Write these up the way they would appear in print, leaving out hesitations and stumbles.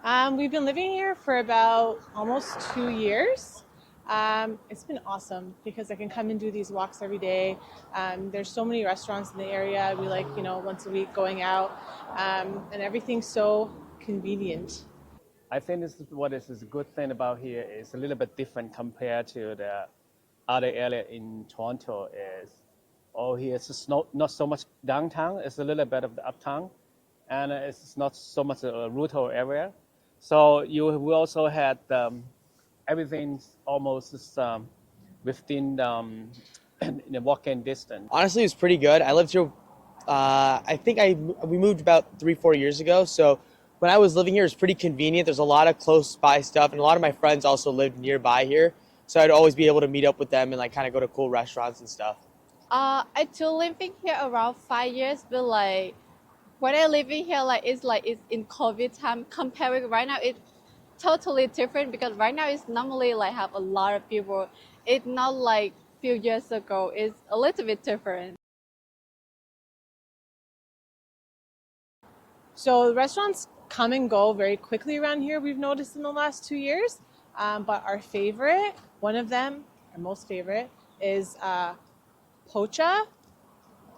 We've been living here for about almost 2 years. It's been awesome because I can come and do these walks every day. There's so many restaurants in the area. We like, once a week going out, and everything's so convenient. I think this is what is a good thing about here is a little bit different compared to the other area in Toronto. Is here it's just not so much downtown. It's a little bit of the uptown, and it's not so much a rural area. So we also had everything almost within in a walking distance. Honestly, it was pretty good. I lived here. I think we moved about 3-4 years ago. So when I was living here, it was pretty convenient. There's a lot of close by stuff, and a lot of my friends also lived nearby here. So I'd always be able to meet up with them and like kind of go to cool restaurants and stuff. I too living here around 5 years, but like when I living here, it's in COVID time. Comparing right now, it's totally different because right now it's normally like have a lot of people. It's not like few years ago. It's a little bit different. So restaurants come and go very quickly around here, we've noticed in the last 2 years. But our favorite, one of them, our most favorite, is POCHA,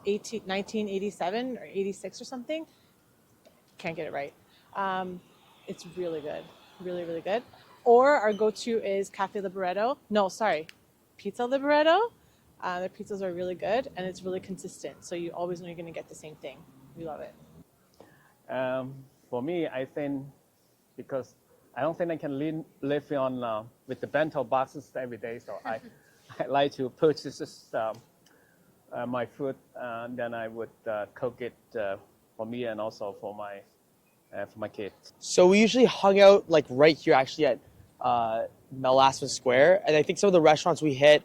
1987 or 86 or something. Can't get it right. It's really good, really, really good. Or our go-to is Cafe Libretto. No, sorry, Pizza Libretto. Their pizzas are really good and it's really consistent. So you always know you're going to get the same thing. We love it. For me, I think because I don't think I can live on with the bento boxes every day, so I like to purchase my food, and then I would cook it for me and also for my kids. So we usually hung out like right here actually at Melasma Square. And I think some of the restaurants we hit,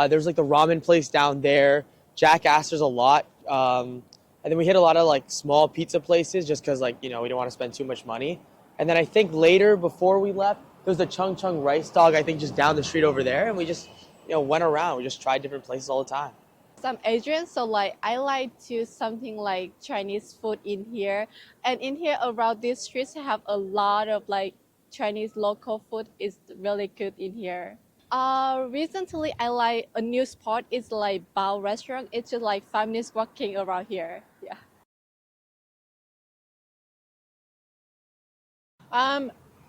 there's like the ramen place down there, Jack Astor's a lot. And then we hit a lot of like small pizza places just because like, we don't want to spend too much money. And then I think later before we left, there was the Chungchun rice dog, I think just down the street over there. And we just, went around. We just tried different places all the time. Some Asian, so like I like to something like Chinese food in here, and in here around these streets have a lot of like Chinese local food. Is really good in here. Recently I like a new spot. It's like Bao restaurant. It's just like 5 minutes walking around here. Yeah.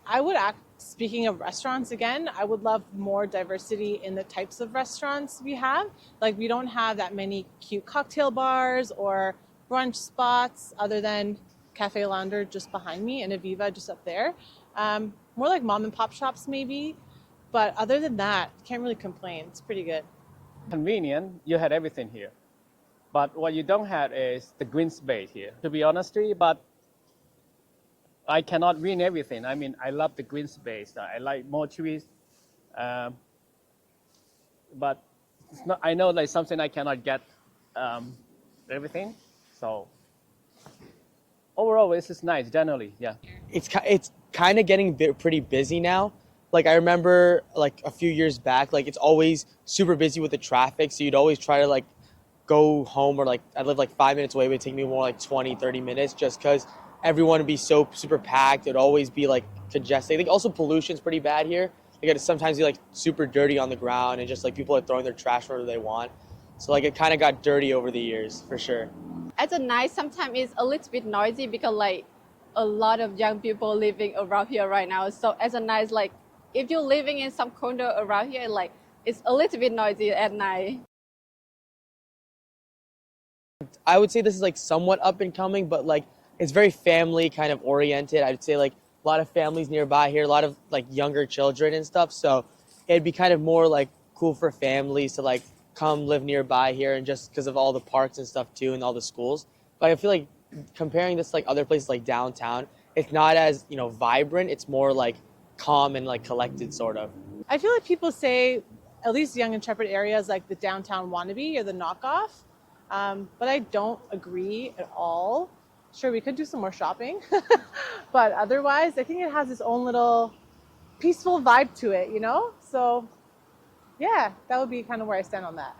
I would speaking of restaurants again, I would love more diversity in the types of restaurants we have. Like we don't have that many cute cocktail bars or brunch spots other than Cafe Launder just behind me and Aviva just up there. More like mom and pop shops maybe. But other than that, can't really complain. It's pretty good. Convenient, you had everything here. But what you don't have is the green space here, to be honest with you, but I cannot win everything. I mean, I love the green space. I like more trees. But it's not, I know like something I cannot get everything. So overall, it's just nice generally, yeah. It's kind of getting pretty busy now. Like I remember like a few years back, like it's always super busy with the traffic. So you'd always try to like go home, or like I live like 5 minutes away. It would take me more like 20, 30 minutes just because everyone would be so super packed. It'd always be like congested. I think also pollution's pretty bad here. Like it'd sometimes be like super dirty on the ground and just like people are throwing their trash wherever they want. So like it kind of got dirty over the years for sure. At the night, sometimes it's a little bit noisy because like a lot of young people living around here right now. So as a night, like if you're living in some condo around here, like it's a little bit noisy at night. I would say this is like somewhat up and coming, but like it's very family kind of oriented. I'd say like a lot of families nearby here, a lot of like younger children and stuff. So it'd be kind of more like cool for families to like come live nearby here, and just because of all the parks and stuff too and all the schools. But I feel like comparing this to like other places like downtown, it's not as, vibrant. It's more like calm and like collected sort of. I feel like people say, at least Yonge and Sheppard area is like the downtown wannabe or the knockoff. But I don't agree at all. Sure, we could do some more shopping. But otherwise, I think it has its own little peaceful vibe to it, So yeah, that would be kind of where I stand on that.